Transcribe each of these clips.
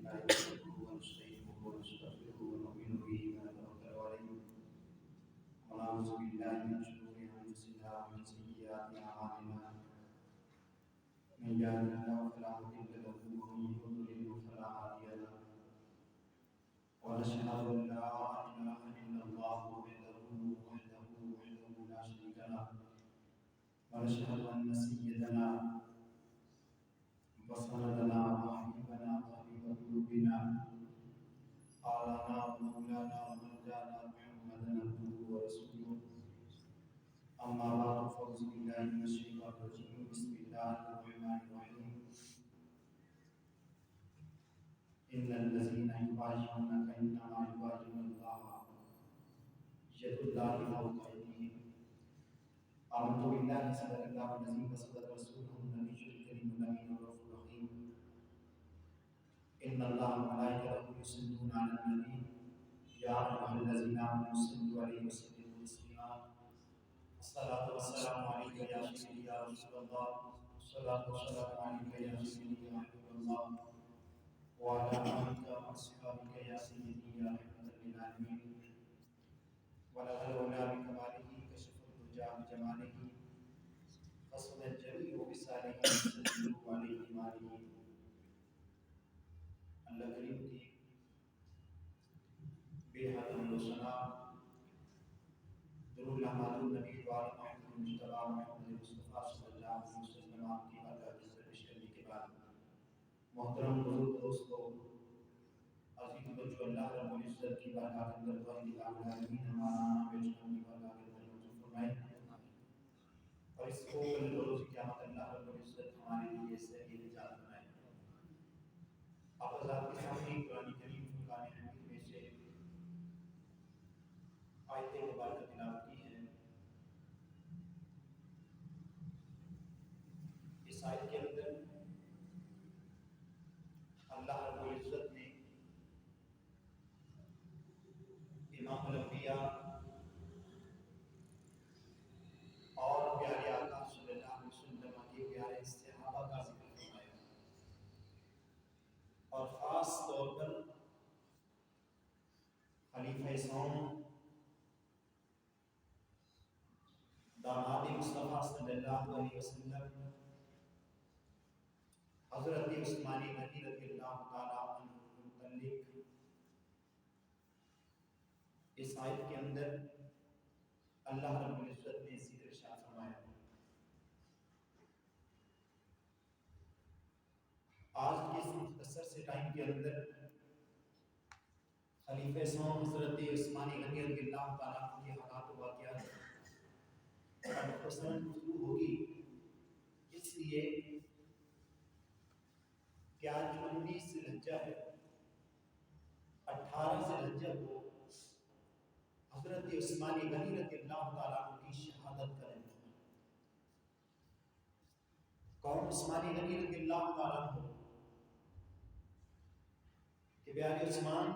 بالله نحمده ونستعينه ونستغفره ونؤمن به ونتوكل عليه ونعوذ بالله من شرور انفسنا ومن سيئات اعمالنا من يهده الله فلا مضل له ومن يضلل فلا هادي له ونشهد ان لا اله الا الله وحده لا شريك له ونشهد ان سيدنا وسندنا وحبيبنا وحبيب قلوبنا آلانا ومولانا ومرجانا محمدا عبده ورسوله أما بعد فأعوذ بالله من الشيطان الرجيم بسم الله الرحمن الرحيم إن الذين يبايعونك إنما يبايعون الله يد الله فوق أيديهم آمنت بالله صدق الله العظيم وصدق رسوله النبي الكريم الأمين الرؤوف الرحيم إن الله وملائكته يصلون على النبي يا أيها الذين آمنوا صلوا عليه وسلموا تسليما الصلاة والسلام عليك يا سيدي يا رسول الله الصلاة والسلام عليك يا سيدي يا حبيب الله وعلى آلك وأصحابك يا سيدي يا رحمة للعالمين ولا الأولى بكماله كشف الدجى بجماله قصد الجميع بساله صلوا عليه وآله اللہ کریم کی بے حد حمد و ثنا درود محمد النبی وعلی محمد المجتبی محمد مصطفیٰ صلی اللہ علیہ وسلم کی بارگاہ میں پیش کرنے کے بعد محترم بزرگ دوستو عزیز بچوں اللہ رب العزت کی بارگاہ کے اندر دعائیں العالمین ہمارا بیچنا کی بارگاہ کے اندر منظور فرمائے اور اس کو کل روز قیامت اللہ رب العزت ہمارے لیے صحیح نجات بنائے آپ حضرات کے سامنے قرآن کریم فرقان حمید میں سے آیت مبارکہ تلاوت کی ہے۔ اس آیت کے اندر اللہ رب العزت نے امام الانبیاء اور پیارے آقا صلی اللہ علیہ وسلم کے پیارے صحابہ کا ذکر فرمایا اور خاص طور پر خلیفہ سوم داماد مصطفیٰ صلی اللہ علیہ وسلم حضرت عثمان غنی رضی اللہ تعالیٰ عنہ متعلق اس آیت کے اندر اللہ رب العزت نے ذکر ارشاد فرمایا۔ آج کے اس مختصر سے ٹائم کے اندر خلیفہ سوم حضرت عثمان غنی رضی اللہ تعالیٰ عنہ کے حالات و واقعات پر مختصراً گفتگو ہوگی، اس لیے کہ آج 19 ذی الحجہ ہے، 18 ذی الحجہ کو حضرت عثمان غنی رضی اللہ تعالیٰ عنہ کی شہادت کا دن ہے۔ کون عثمان غنی رضی اللہ تعالیٰ عنہ؟ کہ پیارے عثمان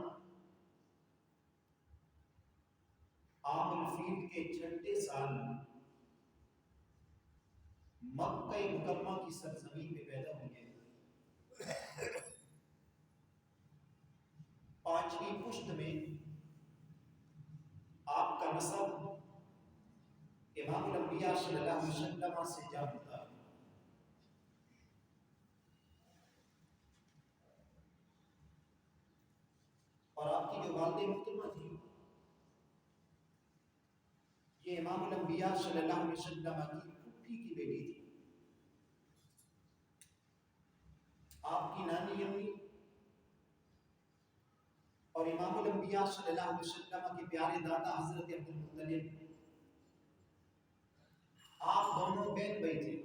عام الفیل کے 6 سال مکہ مکرمہ کی سرزمین میں پیدا ہوئے، 5ویں پشت میں آپ کا نسب امام الانبیاء صلی اللہ علیہ وسلم سے جا ملتا ہے۔ اور آپ کی جو والدہ محترمہ تھی یہ امام الانبیاء صلی اللہ علیہ وسلم کی پھوپھی کی بیٹی تھی۔ آپ کی نانی امی اور امام الانبیاء صلی اللہ علیہ وسلم کے پیارے دادا حضرت عبد المطلب، آپ دونوں بہن بھائی تھے۔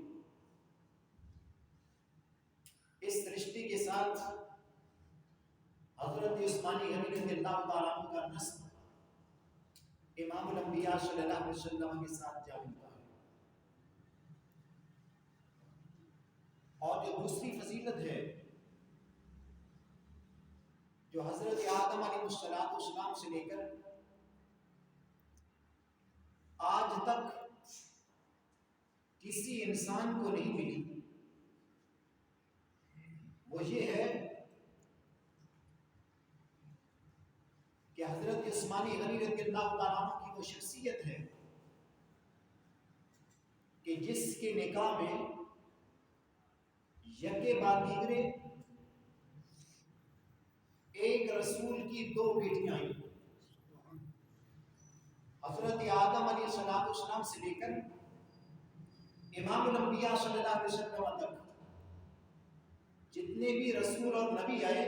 اس رشتے کے ساتھ حضرت عثمان غنی رضی اللہ تعالیٰ عنہ کا نسب امام الانبیاء صلی اللہ علیہ وسلم کے ساتھ جا ملتا ہے۔ اور جو دوسری فضیلت ہے جو حضرت آدم علیہ السلام سے لے کر آج تک کسی انسان کو نہیں ملی، وہ یہ ہے حضرت عثمانی غنی رضی اللہ تعالیٰ عنہ کی وہ شخصیت ہے کہ جس کے نکاح میں یکے بعد دیگرے ایک رسول کی 2 بیٹیاں آئیں. حضرت آدم علیہ السلام سے لے کر امام الانبیاء صلی اللہ علیہ وسلم تک جتنے بھی رسول اور نبی آئے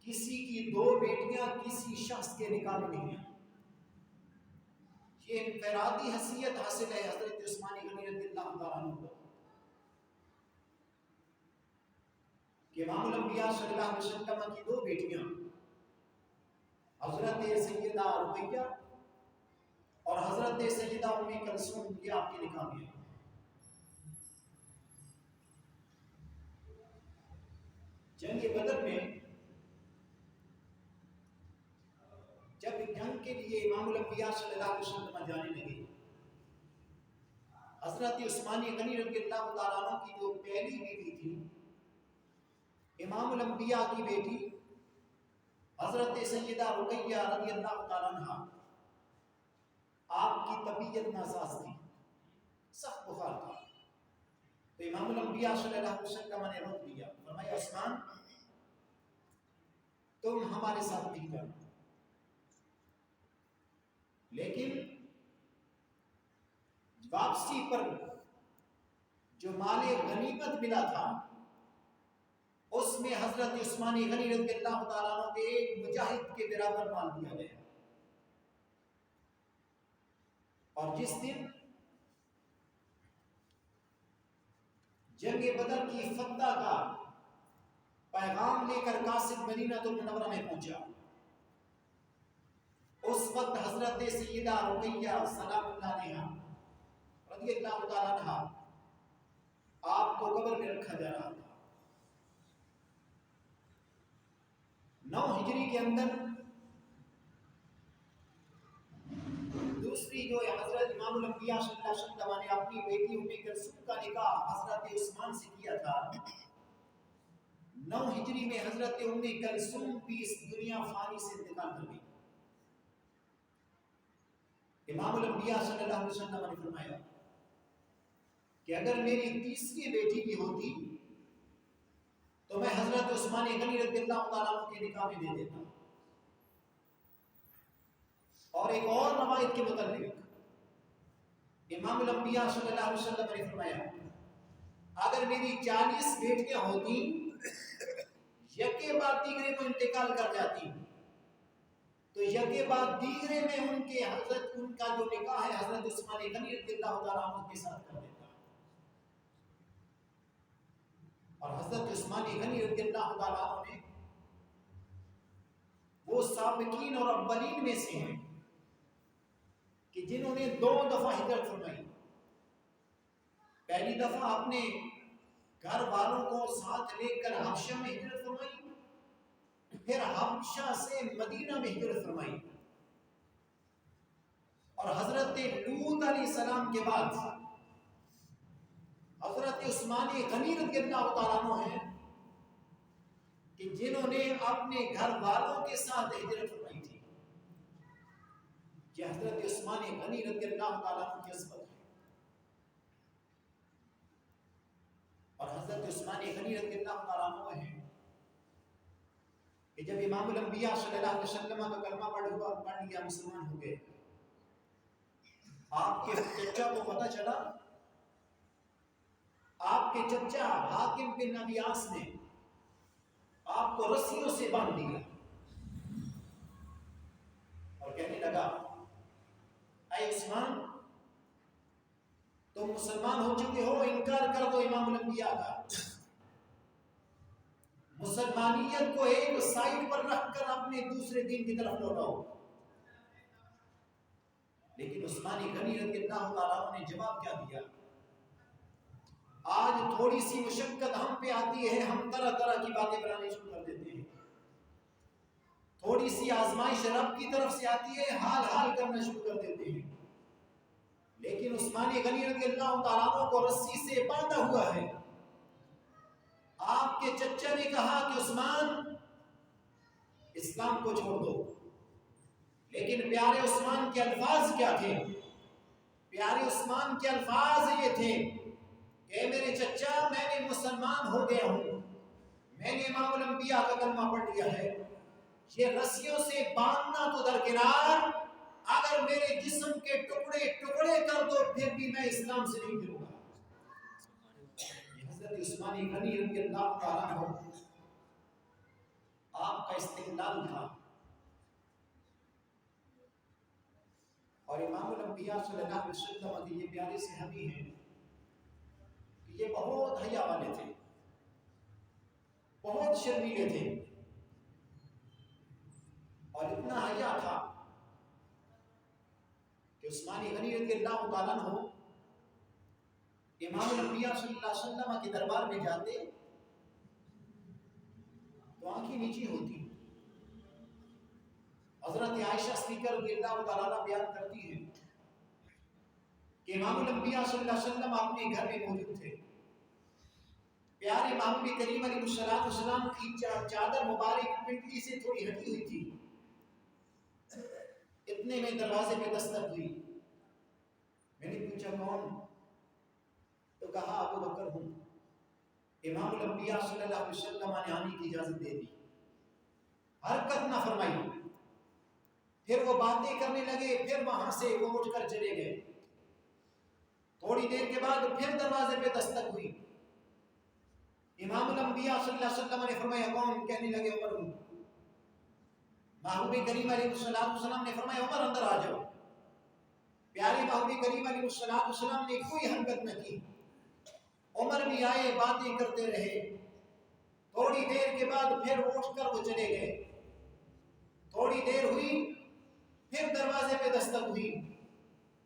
کسی کی 2 بیٹیاں کسی شخص کے نکاح میں نہیں ہیں. یہ انفرادی حیثیت حاصل ہے حضرت عثمانی غنی رضی اللہ تعالیٰ عنہ کو کہ امام الانبیاء صلی اللہ علیہ وسلم کی 2 بیٹیاں حضرت سیدہ رقیہ اور حضرت سیدہ ام کلثوم یہ آپ کے نکاح میں ہیں. جنگ بدر میں جب جنگ کے لیے امام الانبیاء صلی اللہ علیہ وسلم جانے لگے حضرت عثمانی غنی رضی اللہ تعالیٰ عنہ کی جو پہلی بیٹی تھی امام الانبیاء کی بیٹی حضرت سیدہ رقیہ رضی اللہ تعالیٰ عنہ آپ کی طبیعت ناساز تھی، سخت بخار تھا. تو امام الانبیاء صلی اللہ علیہ وسلم نے روک دیا، فرمایا عثمان تم ہمارے ساتھ نہیں جانا. لیکن واپسی پر جو مال غنیمت ملا تھا اس میں حضرت عثمانی غنی رضی اللہ تعالیٰ عنہ کے ایک مجاہد کے برابر مال دیا گیا. اور جس دن جنگ بدر کی فتح کا پیغام لے کر قاصد مدینہ المنورہ میں پہنچا اس وقت حضرت سیدہ رقیہ سلام اللہ علیہا رضی اللہ تعالیٰ عنہ آپ کو قبر میں رکھا جا رہا تھا. 9 ہجری کے اندر دوسری جو حضرت امام الانبیاء صلی اللہ علیہ وسلم نے اپنی بیٹی ام کلثوم کا نکاح حضرت عثمان سے کیا تھا. 9 ہجری میں حضرت ام کلثوم بھی اس دنیا فانی سے انتقال کر گئی. امام الانبیاء صلی اللہ علیہ وسلم نے فرمایا کہ اگر میری تیسری بیٹی بھی ہوتی تو میں حضرت عثمانی غنی رضی اللہ تعالیٰ عنہ کے نکاح میں دے دیتا. اور ایک اور روایت کے متعلق امام الانبیاء صلی اللہ علیہ وسلم نے فرمایا اگر میری 40 بیٹیاں ہوتی یکے بعد دیگرے کو انتقال کر جاتی تو یکے بعد دیگرے میں ان کا جو نکاح ہے حضرت عثمانی غنی رضی اللہ تعالیٰ عنہ کے ساتھ کر دیتا. اور حضرت عثمانی غنی رضی اللہ تعالیٰ عنہ نے وہ سابقین اور اولین میں سے ہیں کہ جنہوں نے 2 دفعہ ہجرت فرمائی. پہلی دفعہ اپنے گھر والوں کو ساتھ لے کر حبشہ میں ہجرت فرمائی، پھر حبشہ سے مدینہ میں ہجرت فرمائی. اور حضرت لوط علیہ السلام کے بعد حضرت عثمانی غنی رضی اللہ تعالیٰ عنہ ہیں کہ جنہوں نے اپنے گھر والوں کے ساتھ ہجرت فرمائی تھی. یہ حضرت عثمانی غنی رضی اللہ تعالیٰ عنہ کی عظمت ہے. اور حضرت عثمانی غنی رضی اللہ تعالیٰ عنہ ہیں کہ جب امام الانبیاء صلی اللہ علیہ وسلم کا کلمہ پڑھ لیا مسلمان ہو گئے، آپ کے چچا کو پتہ چلا، آپ کے چچا حاکم بن ابی عاص نے آپ کو رسیوں سے باندھ دیا اور کہنے لگا اے عثمان تم مسلمان ہو چکے ہو، انکار کر دو امام الانبیاء کا، مسلمانیت کو ایک سائڈ پر رکھ کر اپنے دوسرے دین کی طرف لوٹاؤ. لیکن عثمانی غنی رضی اللہ تعالیٰ عنہ نے جواب کیا دیا؟ آج تھوڑی سی مشقت ہم پہ آتی ہے ہم طرح طرح کی باتیں بنانے شروع کر دیتے ہیں، تھوڑی سی آزمائش رب کی طرف سے آتی ہے حال حال کرنا شروع کر دیتے ہیں. لیکن عثمانی غنی رضی اللہ تعالیٰ عنہ کو رسی سے باندھا ہوا ہے. آپ کے چچا نے کہا کہ عثمان اسلام کو چھوڑ دو. لیکن پیارے عثمان کے الفاظ کیا تھے؟ پیارے عثمان کے الفاظ یہ تھے کہ میرے چچا میں نے مسلمان ہو گیا ہوں، میں نے امام الانبیاء کا کلمہ پڑھ لیا ہے، یہ رسیوں سے باندھنا تو درکنار، اگر میرے جسم کے ٹکڑے ٹکڑے کر دو پھر بھی میں اسلام سے نہیں پھروں گا. یہ حضرت عثمان غنی رضی اللہ تعالیٰ عنہ آپ کا استقلال تھا. اور امام الانبیاء صلی اللہ علیہ وسلم کے یہ پیارے صحابی ہیں کہ یہ بہت حیا والے تھے، بہت شرمیلے تھے، اور اتنا حیا تھا کہ عثمان غنی رضی اللہ تعالیٰ عنہ امام الانبیاء صلی اللہ علیہ وسلم کے دربار میں جاتے تو آنکھیں نیچی ہوتی. حضرت عائشہ صدیقہ رضی اللہ تعالیٰ عنہ بیان کرتی ہیں کہ امام الانبیاء صلی اللہ علیہ وسلم اپنے گھر میں موجود تھے. پیارے محبوب کریم علیہ السلام کی چادر مبارک پنڈلی سے تھوڑی ہٹی ہوئی تھی. اتنے میں دروازے پہ دستک ہوئی. میں نے پوچھا کون؟ تو کہا ابو بکر ہوں. امام الانبیاء صلی اللہ علیہ وسلم نے آنے کی اجازت دے دی، حرکت نہ فرمائی. پھر وہ باتیں کرنے لگے، پھر وہاں سے وہ اٹھ کر چلے گئے. تھوڑی دیر کے بعد پھر دروازے پہ دستک ہوئی. امام الانبیاء صلی اللہ علیہ وسلم نے فرمایا کون؟ کہنے لگے عمر ہوں. محبوب کریم علیہ السلام نے فرمایا عمر اندر آ جاؤ. پیارے محبوب کریم علیہ السلام نے کوئی حرکت نہ کی. عمر بھی آئے، باتیں کرتے رہے. تھوڑی دیر کے بعد پھر اٹھ کر وہ چلے گئے. تھوڑی دیر ہوئی، پھر دروازے پہ دستک ہوئی.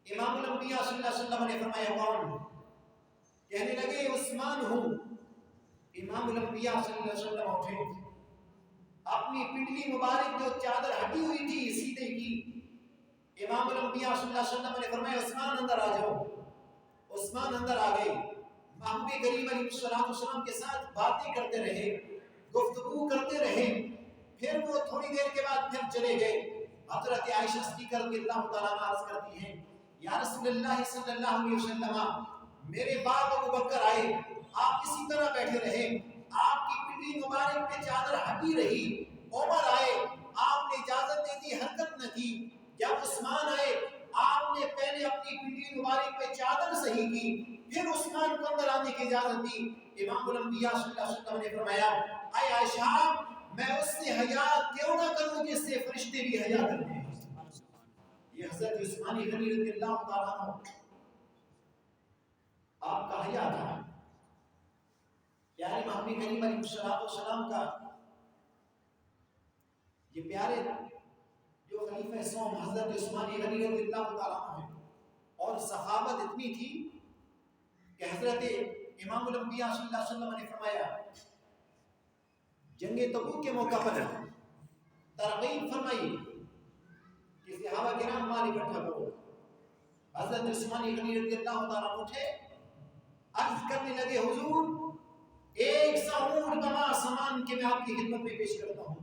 امام الانبیاء صلی اللہ علیہ وسلم نے فرمایا کون؟ کہنے لگے عثمان ہوں. امام الانبیاء صلی اللہ علیہ وسلم اٹھے، اپنی پنڈلی مبارک جو چادر ہٹی ہوئی تھی سیدھے کی. امام الانبیاء صلی اللہ علیہ وسلم نے فرمایا عثمان اندر آ جاؤ. عثمان اندر آ گئے. محبوب کریم علیہ السلام کے ساتھ باتیں کرتے رہے، گفتگو کرتے رہے. پھر وہ تھوڑی دیر کے بعد پھر چلے گئے. حضرت عائشہ صدیقہ رضی اللہ تعالیٰ عنہا عرض کرتی ہیں یا رسول اللہ صلی اللہ علیہ وسلم، میرے باپ ابو بکر آئے، آپ اسی طرح بیٹھے رہے، آپ کی پنڈلی مبارک پہ چادر ہٹی رہی. عمر آئے، آپ نے اجازت دے دی، حرکت نہ کی. جب عثمان آئے، آپ نے پہلے اپنی پنڈلی مبارک پہ چادر صحیح کی، پھر عثمان کو اندر آنے کی اجازت دی. امام الانبیاء صلی اللہ علیہ وسلم نے فرمایا اے عائشہ، میں اس سے حیا کیوں نہ کروں جس سے فرشتے بھی حیا کرتے ہیں. یہ حضرت عثمان غنی رضی اللہ تعالیٰ عنہ آپ کا حیا تھا. پیارے محبوب کریم علیہ السلام کا یہ پیارے جو خلیفہ سوم حضرت عثمان غنی رضی اللہ تعالیٰ عنہ ہیں، اور سخاوت اتنی تھی کہ حضرت امام الانبیاء صلی اللہ علیہ وسلم نے فرمایا جنگ تبوک کے موقع پر ترغیب فرمائی کہ صحابہ کرام مال اکٹھا کرو. حضرت عثمان غنی رضی اللہ تعالیٰ عنہ اٹھے، عرض کرنے لگے حضور ایک سا اونٹ تمام سامان کے میں آپ کی خدمت میں پیش کرتا ہوں.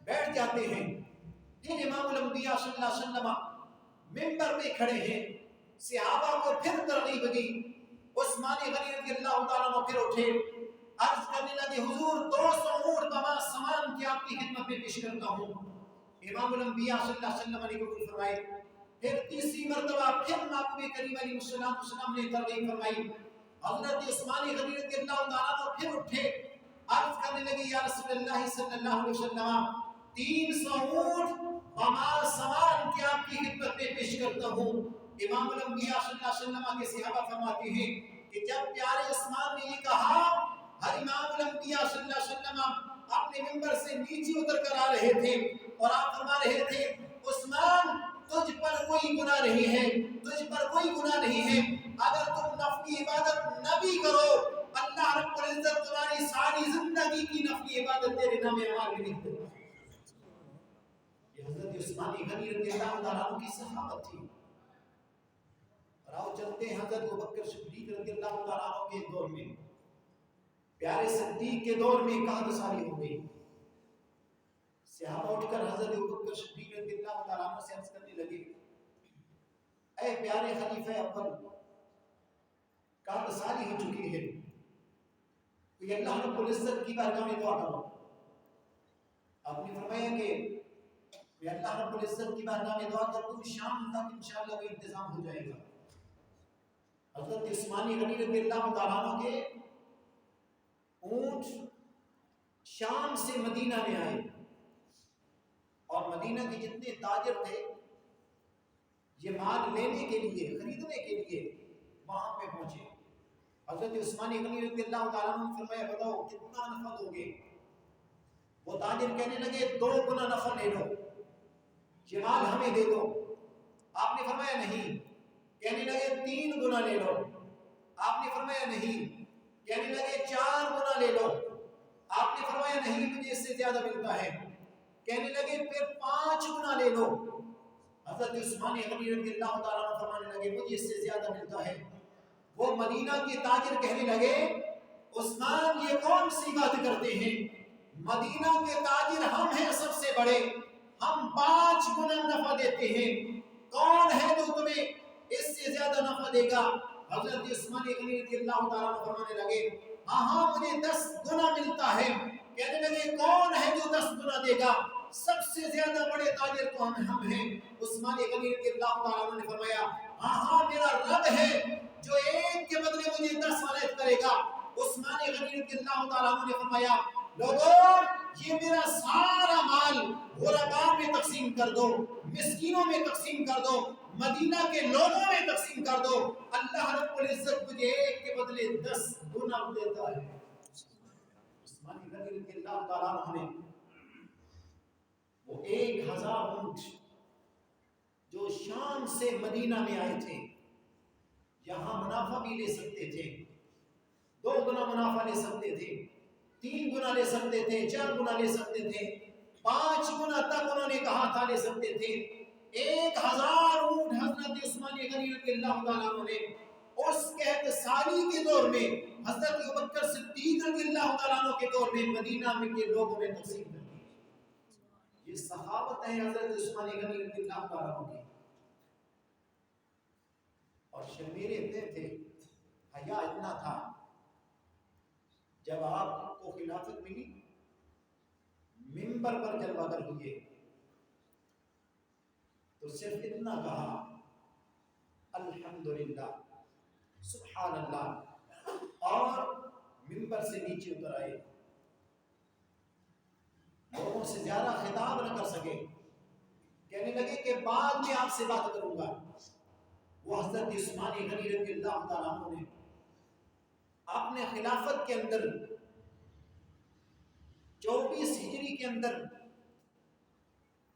بیٹھ جاتے ہیں. پھر امام الانبیاء صلی اللہ علیہ وسلم منبر پہ کھڑے ہیں، صحابہ کو پھر ترغیب دی. عثمان غنی رضی اللہ تعالیٰ عنہ پھر اٹھے، عرض کرنے لگے حضور 200 اونٹ تمام سامان کے آپ کی خدمت میں پیش کرتا ہوں. امام الانبیاء صلی اللہ علیہ وسلم نے قبول فرمائے. پھر تیسری مرتبہ پھر محبوب کریم علیہ السلام نے ترغیب فرمائی. حضرت عثمان غنی رضی اللہ تعالیٰ عنہ پھر اٹھے، عرض کرنے لگے یا رسول اللہ صلی اللہ علیہ وسلم 300 اونٹ تمام سامان کے آپ کی خدمت میں پیش کرتا ہوں. امام الانبیاء صلی اللہ علیہ وسلم کے صحابہ فرماتے ہیں کہ جب پیارے عثمان نے یہ کہا، ہر امام الانبیاء صلی اللہ علیہ وسلم اپنے منبر سے نیچے اتر کر آ رہے تھے اور آپ فرما رہے تھے عثمان تجھ پر کوئی گناہ نہیں ہے، تجھ پر کوئی گناہ نہیں ہے. اگر تم نفلی عبادت نہ بھی کرو، اللہ رب العزت تمہاری ساری زندگی کی نفلی عبادت تیرے نام اعمال میں لکھ دے گا. یہ حضرت عثمان غنی رضی اللہ تعالیٰ عنہ کی صحابت تھی. اور آؤ چلتے ہیں حضرت ابوبکر صدیق رضی اللہ تعالیٰ عنہ کے دور میں. پیارے صدیق کے دور میں کہاں ساری ہو گئی. صحابہ اٹھ کر حضرت ابوبکر صدیق رضی اللہ تعالیٰ عنہ سے عرض کرنے لگے، اے پیارے خلیفہ اول، کعبہ سالی ہو چکی ہے، تو یہ اللہ رب العزت کی بارگاہ میں دعا کرو۔ آپ نے فرمایا کہ میں اللہ رب العزت کی بارگاہ میں دعا کرتا ہوں، شام تک انشاءاللہ وہ انتظام ہو جائے گا۔ حضرت عثمان غنی رضی اللہ تعالیٰ عنہ کے اونٹ شام سے مدینہ میں آئے، اور مدینہ کے جتنے تاجر تھے یہ مال لینے کے لیے، خریدنے کے لیے وہاں پہ پہنچے۔ حضرت عثمان غنی رضی اللہ تعالیٰ عنہ نے فرمایا بتاؤ کتنا نفع دو گے؟ وہ تاجر کہنے لگے 2 گنا نفع لے لو، یہ مال ہمیں دے دو۔ آپ نے فرمایا نہیں۔ کہنے لگے 3 گنا لے لو، آپ نے فرمایا نہیں۔ کہنے لگے 4 گنا لے لو، آپ نے فرمایا نہیں مجھے اس سے زیادہ ملتا ہے۔ کہنے لگے پھر 5 گنا لے لو۔ حضرت عثمان غنی رضی اللہ تعالیٰ عنہ فرمانے لگے مجھے اس سے زیادہ ملتا ہے۔ وہ مدینہ کے تاجر کہنے لگے عثمان یہ کون سی بات کرتے ہیں؟ مدینہ کے تاجر ہم ہیں سب سے بڑے، ہم 5 گنا نفع دیتے ہیں، کون ہے جو تمہیں اس سے زیادہ نفع دے گا؟ حضرت عثمان غنی رضی اللہ تعالیٰ عنہ فرمانے لگے ہاں مجھے 10 گنا ملتا ہے۔ کہنے لگے کون ہے جو 10 گنا دے گا؟ سب سے زیادہ بڑے تاجر تو ہم ہیں۔ عثمان غنی رضی اللہ تعالیٰ عنہ نے فرمایا ہاں میرا رب ہے جو 1 کے بدلے مجھے 10 عنایت کرے گا۔ عثمان غنی رضی اللہ تعالیٰ عنہ نے فرمایا لوگوں یہ میرا سارا مال غرباء میں تقسیم کر دو، مسکینوں میں تقسیم کر دو، مدینہ کے لوگوں میں تقسیم کر دو، اللہ رب العزت مجھے 1 کے بدلے 10 گنا دیتا ہے۔ عثمان غنی رضی اللہ تعالیٰ عنہ نے وہ 1000 اونٹ جو شام سے مدینہ میں آئے تھے، یہاں منافع بھی لے سکتے تھے، 2 گنا منافع لے سکتے تھے، 3 گنا لے سکتے تھے، 4 گنا لے سکتے تھے، 5 گنا تک انہوں نے کہا تھا لے سکتے تھے۔ 1000 اونٹ حضرت عثمان غنی رضی اللہ تعالیٰ عنہ نے اس قحط سالی کے دور میں حضرت ابوبکر صدیق رضی اللہ تعالیٰ عنہ کے دور میں مدینہ میں کے لوگوں میں تقسیم کر دی۔ یہ سخاوت ہے حضرت عثمان غنی رضی اللہ تعالیٰ عنہ کی۔ اور شرمیرے اتنے تھے، حیا اتنا تھا، جب آپ کو خلافت ملی منبر پر جلوہ گر ہوئے تو صرف اتنا کہا الحمدللہ سبحان اللہ، اور منبر سے نیچے اتر آئے، لوگوں سے زیادہ خطاب نہ کر سکے، کہنے لگے کہ بعد میں آپ سے بات کروں گا۔ وہ حضرت عثمان غنی رضی اللہ تعالیٰ عنہ نے اپنے خلافت کے اندر 24 ہجری کے اندر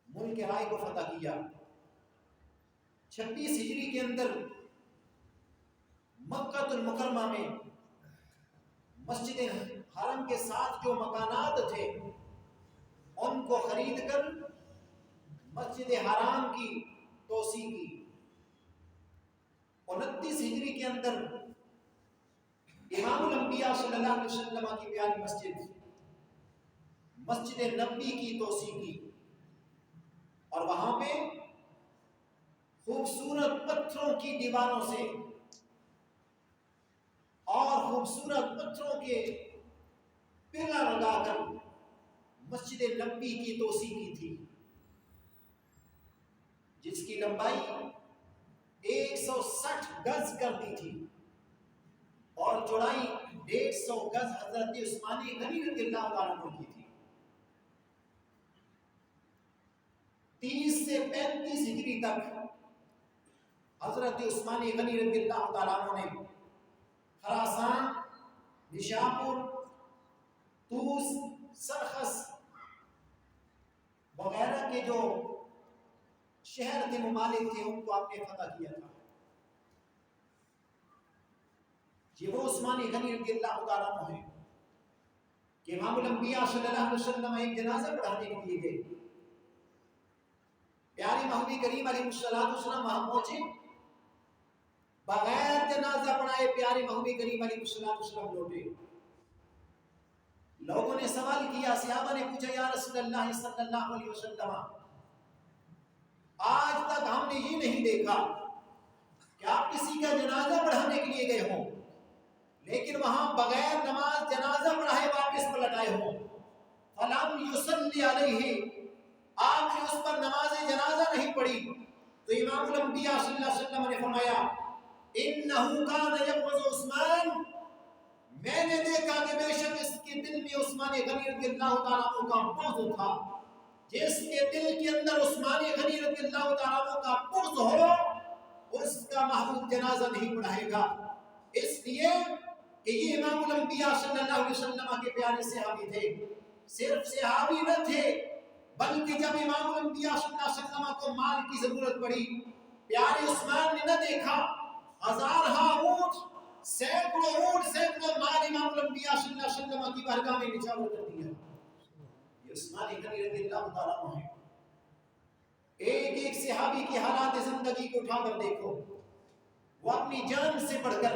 ملک رائے کو فتح کیا، 26 ہجری کے اندر مکہ المکرمہ میں مسجد حرم کے ساتھ جو مکانات تھے ان کو خرید کر مسجد حرام کی توسیع کی۔ 29 ہجری کے اندر امام الانبیاء صلی اللہ علیہ وسلم کی پیاری مسجد نبوی کی توسیع کی، اور وہاں پہ خوبصورت پتھروں کی دیواروں سے اور خوبصورت پتھروں کے پلر لگا کر مسجد نبوی کی توسیع کی تھی، جس کی لمبائی 160 گز کر دی تھی اور چوڑائی 150 گز حضرت عثمان غنی رضی اللہ تعالیٰ عنہ کی تھی۔ 30 سے 35 ہجری تک حضرت عثمان غنی رضی اللہ تعالیٰ عنہ نے خراسان، نشاپور، طوس، سرخس وغیرہ کے جو شہر کے ممالک تھے ان کو آپ نے فتح کیا تھا۔ یہ وہ عثمان غنی رضی اللہ تعالیٰ عنہ ہے کہ امام الانبیاء صلی اللہ علیہ وسلم ایک جنازہ پڑھانے کے لیے گئے، پیارے محبوب کریم علیہ السلام وہاں پہنچے، بغیر جنازہ پڑھائے پیارے محبوب کریم علیہ السلام لوٹے۔ لوگوں نے سوال کیا، صحابہ نے پوچھا یا رسول اللہ صلی اللہ علیہ وسلم آج تک ہم نے یہ نہیں دیکھا کہ آپ کسی کا جنازہ پڑھانے کے لیے گئے ہوں لیکن وہاں بغیر نماز جنازہ پڑھائے واپس پلٹ آئے ہوں، فلم یصلی علیہ، آپ نے اس پر نماز جنازہ نہیں پڑھی، تو امام الانبیاء صلی اللہ علیہ وسلم نے فرمایا انہو کان یبغض عثمان، میں نے دیکھا کہ بے شک اس کے دل میں عثمان غنی رضی اللہ تعالیٰ عنہ کا بغض تھا، جس کے دل کے اندر عثمان غنی رضی اللہ تعالیٰ عنہ کا بغض ہو اس کا محبوب جنازہ نہیں پڑھائے گا، اس لیے کہ یہ امام الانبیاء صلی اللہ علیہ وسلم کے پیارے صحابی تھے، صرف صحابی نہ تھے بلکہ جب امام الانبیاء صلی اللہ علیہ وسلم کو مال کی ضرورت پڑی، پیارے عثمان نے نہ دیکھا، ہزارہا اونٹ، سینکڑوں مال امام الانبیاء صلی اللہ علیہ وسلم کی بارگاہ میں نچھاور کر دیا۔ یہ عثمان غنی رضی اللہ تعالیٰ عنہ ہے۔ ایک ایک صحابی کی حالات زندگی کو اٹھا کر دیکھو، وہ اپنی جان سے بڑھ کر،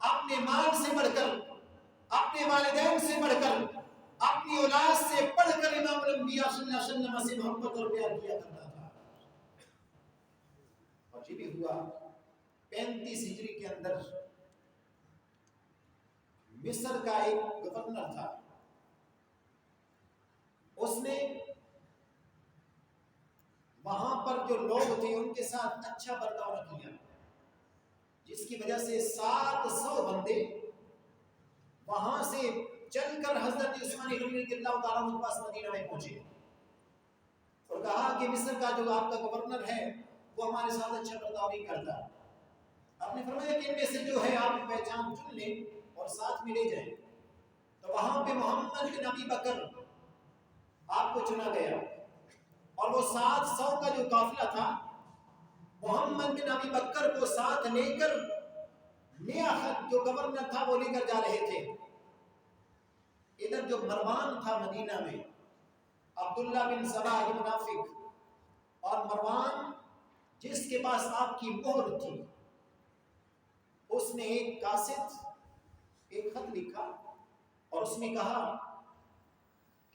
اپنے مال سے بڑھ کر، اپنے والدین سے بڑھ کر، اپنی اولاد سے پڑھ کر امام الانبیاء صلی اللہ علیہ وسلم سے محبت اور پیار کیا کرتا تھا۔ اور یہ بھی ہوا 35 ہجری کے اندر مصر کا ایک گورنر تھا، اس نے وہاں پر جو لوگ تھے ان کے ساتھ اچھا برتاؤ نہ کیا، جس کی وجہ سے 700 بندے وہاں سے چل کر حضرت عثمان غنی رضی اللہ تعالیٰ عنہ کے پاس مدینہ میں پہنچے اور کہا کہ مصر کا جو آپ کا گورنر ہے وہ ہمارے ساتھ اچھا برتاؤ نہیں کرتا۔ آپ نے فرمایا کہ ان میں سے جو ہے آپ پہچان چن لیں اور ساتھ میں لے جائیں۔ تو وہاں پہ محمد بن ابی بکر آپ کو چنا گیا اور وہ 700 کا جو قافلہ تھا محمد بن ابی بکر کو ساتھ لے کر نیاخت جو گورنر تھا وہ لے کر جا رہے تھے۔ ادھر جو مروان تھا مدینہ میں، عبداللہ بن سبا یہ منافق، اور مروان جس کے پاس آپ کی مہر تھی، اس نے ایک قاصد ایک خط لکھا اور اس میں کہا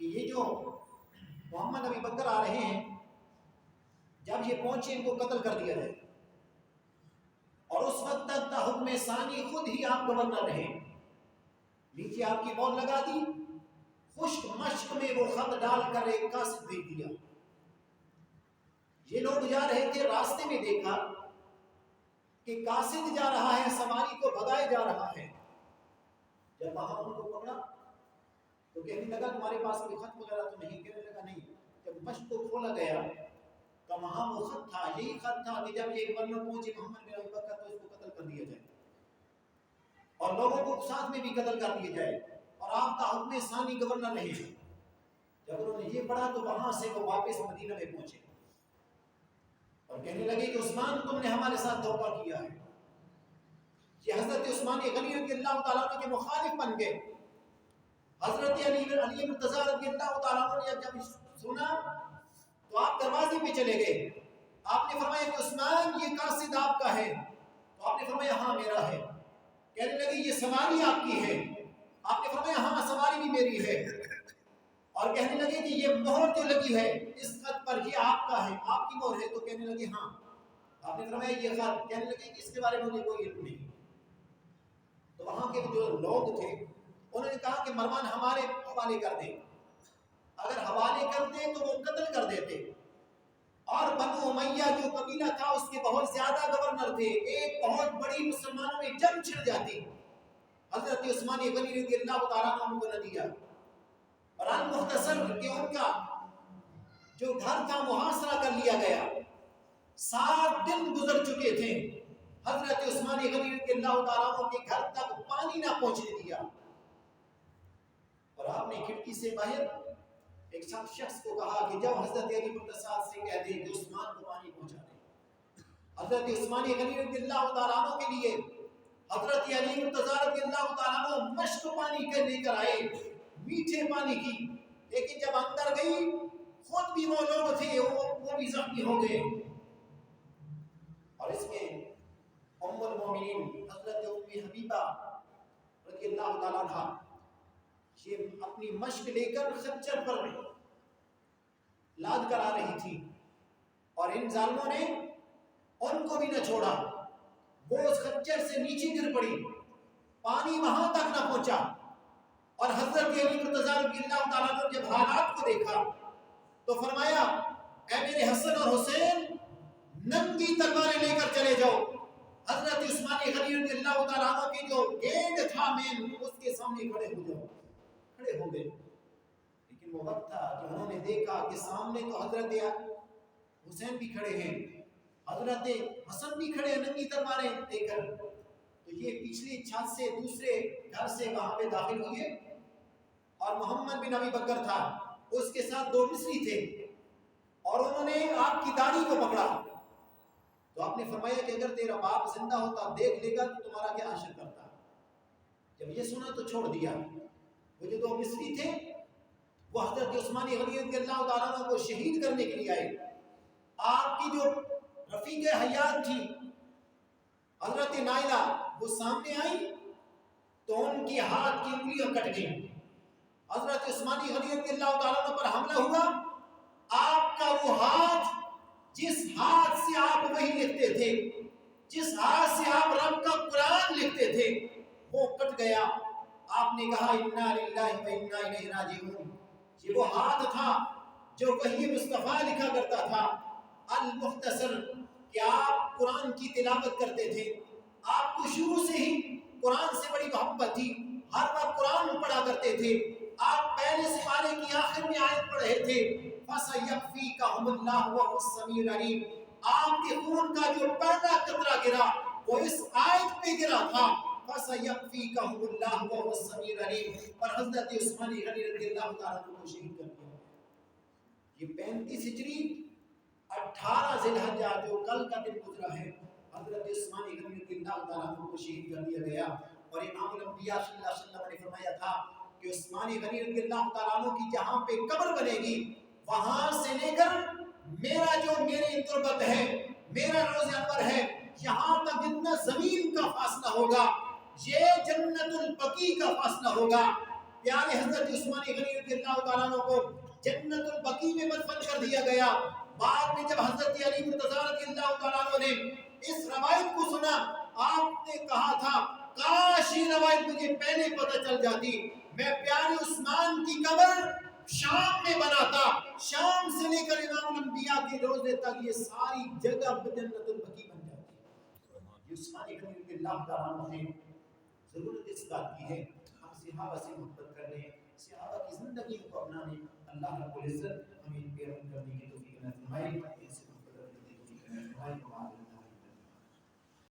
کہ یہ جو محمد ابی بکر آ رہے ہیں جب یہ پہنچے ان کو قتل کر دیا جائے، اور اس وقت تک تا حکم ثانی خود ہی آپ گورنر رہے۔ نیچے آپ کی مہر لگا دی، خشک مشک میں وہ خط ڈال کر ایک قاصد بھیج دیا۔ یہ لوگ جا رہے تھے، راستے میں دیکھا کہ قاصد جا رہا ہے، سواری کو بھگائے جا رہا ہے۔ جب وہاں ان کو پکڑا تو کہنے لگا تمہارے پاس کوئی خط وغیرہ تو نہیں؟ کہنے لگا نہیں۔ جب مشق کو کھولا گیا تو وہاں وہ خط تھا، یہی خط تھا کہ جب یہ گورنر پہنچے محمد بن ابی بکر تو اس کو قتل کر دیا جائے اور لوگوں کو ساتھ میں بھی قتل کر دیا جائے اور آپ کا حکم ثانی گورنر رہے۔ جب انہوں نے یہ پڑھا تو وہاں سے وہ واپس مدینہ میں پہنچے اور کہنے لگے کہ عثمان تم نے ہمارے ساتھ دھوکہ کیا ہے۔ یہ حضرت عثمان غنی رضی اللہ تعالیٰ عنہ کے مخالف بن گئے۔ حضرت علی مرتضیٰ رضی اللہ تعالیٰ عنہ نے جب سنا تو آپ دروازے پہ چلے گئے۔ آپ نے فرمایا کہ عثمان یہ قاصد آپ کا ہے؟ تو آپ نے فرمایا ہاں میرا ہے۔ کہنے لگے یہ سواری آپ کی ہے؟ آپ نے فرمایا ہاں سواری بھی میری ہے۔ اور کہنے لگے کہ یہ مہر جو لگی ہے اس خط پر یہ آپ کا ہے، آپ کی مہر ہے؟ تو کہنے لگے ہاں۔ آپ نے فرمایا یہ خط؟ کہنے لگے کہ اس کے بارے میں مجھے کوئی علم نہیں۔ تو وہاں کے جو لوگ تھے انہوں نے کہا کہ مروان ہمارے حوالے کر دیں، اگر حوالے کرتے تو وہ قتل کر دیتے۔ اور بنو امیہ جو قبیلہ تھا اس کے بہت زیادہ گورنر تھے، ایک بہت بڑی مسلمانوں میں جنگ چھڑ جاتی، حضرت عثمان غنی رضی اللہ تعالیٰ عنہ کو نہ دیا۔ اور المختصر کہ ان کا جو گھر تھا محاصرہ کر لیا گیا، 7 دن گزر چکے تھے، حضرت عثمان غنی رضی اللہ تعالیٰ عنہ کے گھر تک پانی نہ پہنچنے دیا۔ اور آپ نے کھڑکی سے باہر ایک شخص کو کہا کہ جب حضرت علی مرتضیٰ سے کہہ دے کہ عثمان کو پانی پہنچا دے۔ حضرت عثمان غنی رضی اللہ تعالیٰ عنہ کے لیے حضرت علی مرتضیٰ رضی اللہ تعالیٰ عنہ مشک پانی کے لے کر آئے، میٹھے پانی کی، لیکن جب اندر گئی خود بھی وہ لوگ تھے وہ بھی زخمی ہو گئے۔ اور اس میں ام المومنین حضرت ام حبیبہ رضی اللہ تعالیٰ عنہ یہ اپنی مشق لے کر خچر پر لاد کر آ رہی تھی اور ان ظالموں نے ان کو بھی نہ چھوڑا. وہ اس خچر سے نیچے گر پڑی, پانی وہاں تک نہ پہنچا. اور حضرت علی مرتضیٰ رضی اللہ تعالیٰ عنہ نے جب حالات کو دیکھا تو فرمایا اے میرے حسن اور حسین ننگی تلواریں لے کر چلے جاؤ. حضرت عثمان غنی رضی اللہ تعالیٰ عنہ کی جو گیٹ تھا مین اس کے سامنے کھڑے ہو جاؤ. کھڑے ہو گئے. لیکن وہ وقت تھا کہ انہوں نے دیکھا کہ سامنے تو حضرت حسین بھی کھڑے ہیں, حضرت حسن بھی کھڑے ہیں ننگی تلواریں لے کر. تو یہ پچھلی چھت سے دوسرے گھر سے وہاں پہ داخل ہوئے اور محمد بن ابی بکر تھا, اس کے ساتھ 2 مصری تھے اور انہوں نے آپ کی داڑھی کو پکڑا. تو آپ نے فرمایا کہ اگر تیرا باپ زندہ ہوتا دیکھ لے گا تو تمہارا کیا حشر کرتا. جب یہ سنا تو چھوڑ دیا. وہ جو 2 مصری تھے وہ حضرت عثمان غنی رضی اللہ تعالیٰ عنہ کو شہید کرنے کے لیے آئے. آپ کی جو رفیق حیات تھی حضرت نائلہ وہ سامنے آئی تو ان کی ہاتھ کی انگلیاں کٹ گئیں. حضرت عثمان غنی رضی اللہ تعالیٰ عنہ پر حملہ ہوا. آپ کا وہ ہاتھ جس ہاتھ سے آپ وحی لکھتے تھے, جس ہاتھ سے آپ رب کا قرآن لکھتے تھے وہ کٹ گیا. آپ نے کہا انا للہ و انا الیہ راجعون. یہ وہ ہاتھ تھا جو وحی مصطفیٰ لکھا کرتا تھا المختصر, کہ آپ قرآن کی تلاوت کرتے تھے. آپ کو شروع سے ہی قرآن سے بڑی محبت تھی, ہر وقت قرآن پڑھا کرتے تھے. آپ پہلے سپارے کی آخر میں آیت پڑھ رہے تھے فَسَيَكْفِيكَهُمُ اللَّهُ وَهُوَ السَّمِيعُ الْعَلِيمُ. آپ کے خون کا جو پہلا قطرہ گرا وہ اس آیت پہ گرا تھا فَسَيَكْفِيكَهُمُ اللَّهُ وَهُوَ السَّمِيعُ الْعَلِيمُ. اور حضرت عثمان غنی رضی اللہ تعالیٰ عنہ کو شہید کر دیا. یہ 35 ہجری 18 ذی الحجہ جو کل کا دن گزرا ہے, حضرت عثمان غنی رضی اللہ تعالیٰ عنہ کو شہید کر دیا گیا. اور امام الانبیاء صلی اللہ علیہ وسلم نے فرمایا تھا کہ عثمان غنی رضی اللہ تعالیٰ عنہ کی جہاں پہ قبر بنے گی وہاں سے لے کر میرا جو میری تربت ہے, میرا روز انور ہے, یہاں تک جتنا زمین کا فاصلہ ہوگا یہ جنت البقیع کا فاصلہ ہوگا. پیارے حضرت عثمان غنی رضی اللہ تعالیٰ عنہ کو جنت البقیع میں مدفن کر دیا گیا. بعد میں جب حضرت علی مرتضیٰ رضی اللہ تعالیٰ عنہ نے اس روایت کو سنا, آپ نے کہا تھا کاش یہ روایت مجھے پہلے پتہ چل جاتی, میں پیارے عثمان کی قبر شام میں بناتا. شام سے لے کر امام الانبیاء کے روزے تک یہ ساری جگہ جنت البقیع بن جاتی. یہ عثمان غنی رضی اللہ تعالیٰ عنہ نے ضرورت اس بات کی ہے ہم صحابہ سے محبت کرنے, صحابہ کی زندگی کو اپنانے. اللہ رب العزت ہمیں ان پہ عمل کرنے کی توفیق عطا فرمائے.